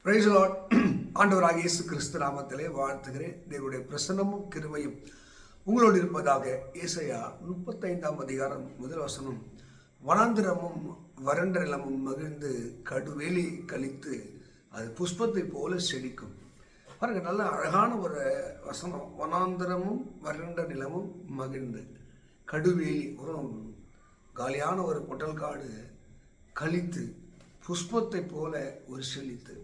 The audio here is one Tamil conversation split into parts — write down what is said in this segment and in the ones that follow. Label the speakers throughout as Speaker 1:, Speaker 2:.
Speaker 1: Praise the Lord. ஆண்டவராகிய இயேசு கிறிஸ்து நாமத்திலே வாழ்த்துகிறேன். தேவனுடைய பிரசன்னமும் கிருபையும் உங்களோடு இருப்பதாக. ஏசாயா 35ஆம் அதிகாரம் முதல் வசனம். வனாந்திரமும் வறண்ட நிலமும் மகிழ்ந்து கடுவேலி கழித்து அது புஷ்பத்தை போல செழிக்கும். பாருங்க, நல்ல அழகான ஒரு வசனம். வனாந்திரமும் வறண்ட நிலமும் மகிழ்ந்து கடுவேலி, ஒரு காலியான ஒரு பொட்டல்காடு கழித்து புஷ்பத்தை போல ஒரு செழித்து.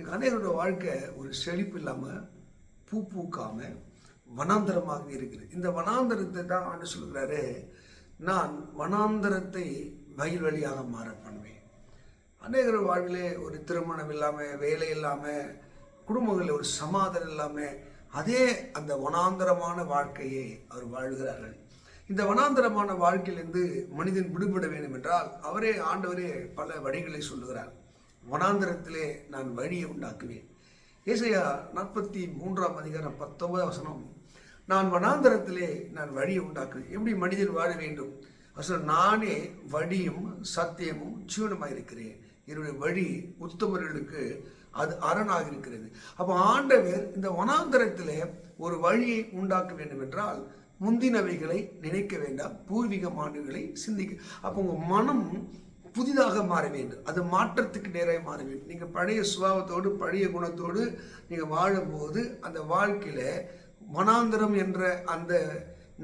Speaker 1: எங்கள் அனைவரோட வாழ்க்கை ஒரு செழிப்பு இல்லாமல் பூ பூக்காமல் வனாந்தரமாக இருக்குது. இந்த வனாந்தரத்தை தான் ஆண்டு சொல்கிறாரு, நான் வனாந்தரத்தை வயல் வழியாக மாற பண்ணுவேன். அநேகர் வாழ்விலே ஒரு திருமணம் இல்லாமல், வேலை இல்லாமல், குடும்பங்களில் ஒரு சமாதானம் இல்லாமல் அதே அந்த வனாந்தரமான வாழ்க்கையை அவர் வாழ்கிறார்கள். இந்த வனாந்தரமான வாழ்க்கையிலிருந்து மனிதன் விடுபட வேண்டும் என்றால் அவரே ஆண்டவரே பல வழிகளை சொல்லுகிறார். வனாந்தரத்திலே நான் வழியை உண்டாக்குவேன். ஏசாயா 43ஆம் அதிகாரம் 19 வசனம். நான் வனாந்தரத்திலே நான் வழியை உண்டாக்குவேன். எப்படி மனிதன் வாழ வேண்டும்? நானே வழியும் சத்தியமும் ஜீவனுமாக இருக்கிறேன். என்னுடைய வழி உத்தமர்களுக்கு அது அரணாக இருக்கிறது. அப்போ ஆண்டவர் இந்த வனாந்தரத்திலே ஒரு வழியை உண்டாக்க வேண்டும் என்றால் முந்தினவைகளை நினைக்க வேண்டாம், பூர்வீகமானவைகளை சிந்திக்க. அப்போ உங்கள் மனம் புதிதாக மாற வேண்டும். அது மாற்றத்துக்கு நேராக மாற வேண்டும். நீங்கள் பழைய சுபாவத்தோடு பழைய குணத்தோடு நீங்கள் வாழும்போது அந்த வாழ்க்கையில் வனாந்தரம் என்ற அந்த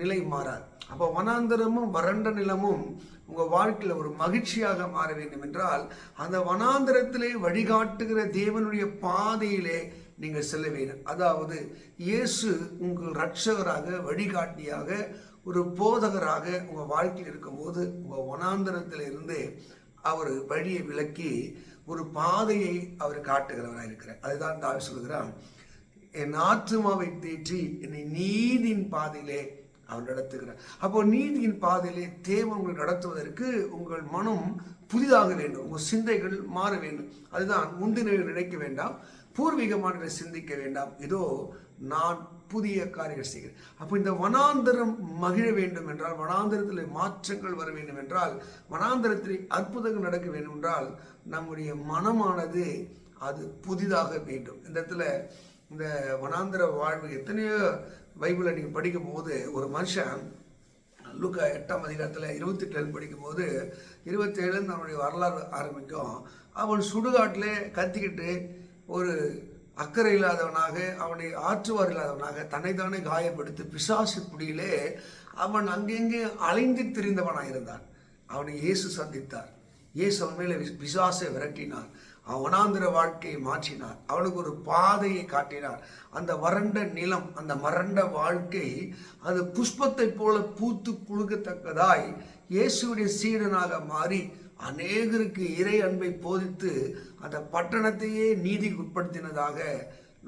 Speaker 1: நிலை மாறாது. அப்போ வனாந்தரமும் வறண்ட நிலமும் உங்கள் வாழ்க்கையில் ஒரு மகிழ்ச்சியாக மாற வேண்டும் என்றால் அந்த வனாந்தரத்திலே வழிகாட்டுகிற தேவனுடைய பாதையிலே நீங்கள் செல்ல வேண்டும். அதாவது இயேசு உங்கள் இரட்சகராக, வழிகாட்டியாக, ஒரு போதகராக உங்கள் வாழ்க்கையில் இருக்கும்போது உங்கள் வனாந்தரத்தில் இருந்து அவர் வழியை விளக்கி ஒரு பாதையை அவர் காட்டுகிறவராக இருக்கிறார். அதுதான் தாவீது சொல்கிறார், என் ஆத்துமாவை தேற்றி என்னை நீதியின் பாதையிலே அவர் நடத்துகிறார். அப்போ நீதியின் பாதையிலே தேவன் உங்களை நடத்துவதற்கு உங்கள் மனம் புதிதாக வேண்டும், உங்கள் சிந்தைகள் மாற வேண்டும். அதுதான் முந்தின நினைக்க வேண்டாம், பூர்வீகமான சிந்திக்க வேண்டாம், இதோ நான் புதிய காரியங்கள் செய்கிறேன். அப்போ இந்த வனாந்தரம் மகிழ வேண்டும் என்றால், வனாந்தரத்தில் மாற்றங்கள் வர வேண்டும் என்றால், வனாந்தரத்தில் அற்புதங்கள் நடக்க வேண்டும் என்றால் நம்முடைய மனமானது அது புதிதாக வேண்டும். இந்த இடத்துல இந்த வனாந்தர வாழ்வு எத்தனையோ பைபிளை நீங்கள் படிக்கும் போது ஒரு மனுஷன் லூக்கா 8ஆம் அதிகாரத்தில் 28 படிக்கும் போது 27 நம்முடைய வரலாறு ஆரம்பிக்கும். அவன் சுடுகாட்டிலே கத்திக்கிட்டு ஒரு அக்கறை இல்லாதவனாக, அவனை ஆற்றுவார் இல்லாதவனாக, தன்னைத்தானே காயப்படுத்தி பிசாசு பிடியிலே அவன் அங்கெங்கே அலைந்து திரிந்தவனாக இருந்தான். அவனை இயேசு சந்தித்தார். இயேசு அவன் மேலே பிசாசை விரட்டினார். அவன் வனாந்திர வாழ்க்கையை மாற்றினார். அவனுக்கு ஒரு பாதையை காட்டினார். அந்த வறண்ட நிலம், அந்த மறண்ட வாழ்க்கை அது புஷ்பத்தை போல பூத்து குலுக்கத்தக்கதாய் இயேசுடைய சீடனாக மாறி அநேகருக்கு இறை அன்பை போதித்து அந்த பட்டணத்தையே நீதிக்கு உட்படுத்தினதாக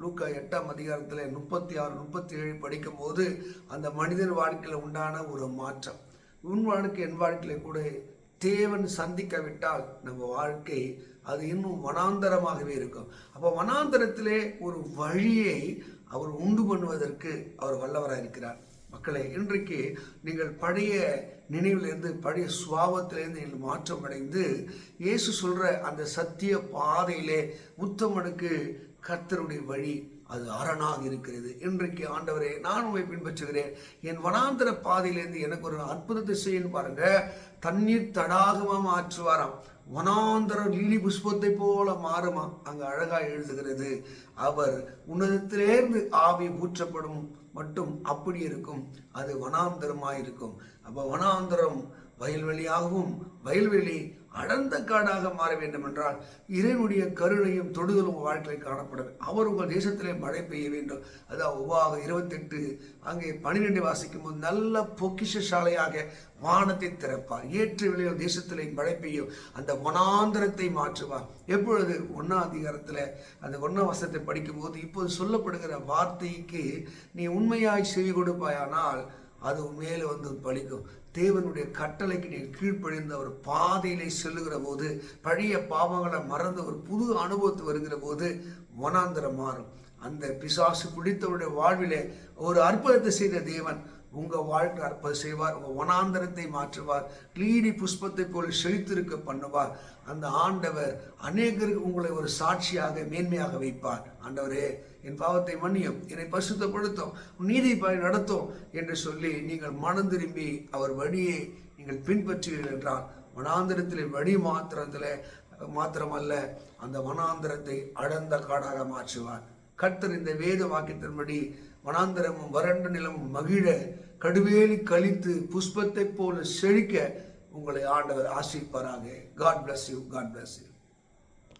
Speaker 1: லூக்கா 8ஆம் அதிகாரத்தில் 36, 37 படிக்கும் போது அந்த மனிதன் வாழ்க்கையில் உண்டான ஒரு மாற்றம். உன் வாழ்க்கை, என் வாழ்க்கையில கூட தேவன் சந்திக்கவிட்டால் நம்ம வாழ்க்கை அது இன்னும் வனாந்தரமாகவே இருக்கும். அப்போ வனாந்தரத்திலே ஒரு வழியை அவர் உண்டு பண்ணுவதற்கு அவர் வல்லவராக இருக்கிறார். மக்களை, இன்றைக்கு நீங்கள் பழைய நினைவிலிருந்து, பழைய சுபாவத்திலிருந்து நீங்கள் மாற்றம் அடைந்து இயேசு சொல்கிற அந்த சத்திய பாதையிலே உத்தமனுக்கு கர்த்தருடைய வழி அது அரணாக இருக்கிறது. இன்றைக்கு ஆண்டவரே, நான் உண்மை பின்பற்றுகிறேன், என் வனாந்தர பாதையிலேருந்து எனக்கு ஒரு அற்புதத்தை செய்யணும் பாருங்க. தண்ணீர் தடாகமாக மாற்றுவாராம், வனாந்தரம் லீலி புஷ்பத்தை போல மாறுமா. அங்கு அழகாக எழுதுகிறது, அவர் உன்னதத்திலேருந்து ஆவி ஊற்றப்படும் மட்டும் அப்படி இருக்கும், அது வனாந்தரமாயிருக்கும். அப்போ வனாந்தரம் வயல்வெளியாகவும், வயல்வெளி அடர்ந்த காடாக மாற வேண்டும் என்றால் இறைவனுடைய கருணையும் தொடுதலும் உங்கள் வாழ்க்கையில் காணப்படும். அவர் உங்கள் தேசத்திலே மழை பெய்ய வேண்டும். அதாவது உபாகம் 28 அங்கே 12 வாசிக்கும் போது நல்ல பொக்கிஷசாலையாக வானத்தை திறப்பார், ஏற்ற விலையில் தேசத்திலே மழை பெய்யும், அந்த வனாந்தரத்தை மாற்றுவார். எப்பொழுது 1ஆம் அதிகாரத்தில் அந்த 1ஆம் வசனத்தை படிக்கும் போது இப்போது சொல்லப்படுகிற வார்த்தைக்கு நீ உண்மையாய் செவி கொடுப்பாயானால் அது மேலே வந்து பலிக்கும். தேவனுடைய கட்டளைக்கு நீ கீழ்ப்படிந்த ஒரு பாதையிலே செல்லுகிற போது, பழைய பாவங்களை மறந்த ஒரு புது அனுபவத்து வருகிற போது வனாந்தரம் மாறும். அந்த பிசாசு பிடித்தவருடைய வாழ்விலே ஒரு அற்புதத்தை செய்த தேவன் உங்க வாழ்க்கை அற்புதம் செய்வார். உங்க வனாந்தரத்தை மாற்றுவார். லீலி புஷ்பத்தை போல செழித்திருக்க பண்ணுவார். அந்த ஆண்டவர் அநேகருக்கு உங்களை ஒரு சாட்சியாக மேன்மையாக வைப்பார். ஆண்டவரே, என் பாவத்தை மன்னியும், என்னை பரிசுத்தப்படுத்தும், நீதி நடத்தும் என்று சொல்லி நீங்கள் மனம் திரும்பி அவர் வழியை நீங்கள் பின்பற்றுவீர்கள் என்றால் வனாந்திரத்திலே வழி மாத்திரமல்ல, அந்த வனாந்திரத்தை அடர்ந்த காடாக மாற்றுவார். கர்த்தர் இந்த வேத வாக்கியத்தின்படி வனாந்திரமும் வறண்ட நிலமும் மகிழ கடுவேலி கழித்து புஷ்பத்தை போல செழிக்க உங்களை ஆண்டவர் ஆசீர்வதிப்பாராக. God bless you. God bless you.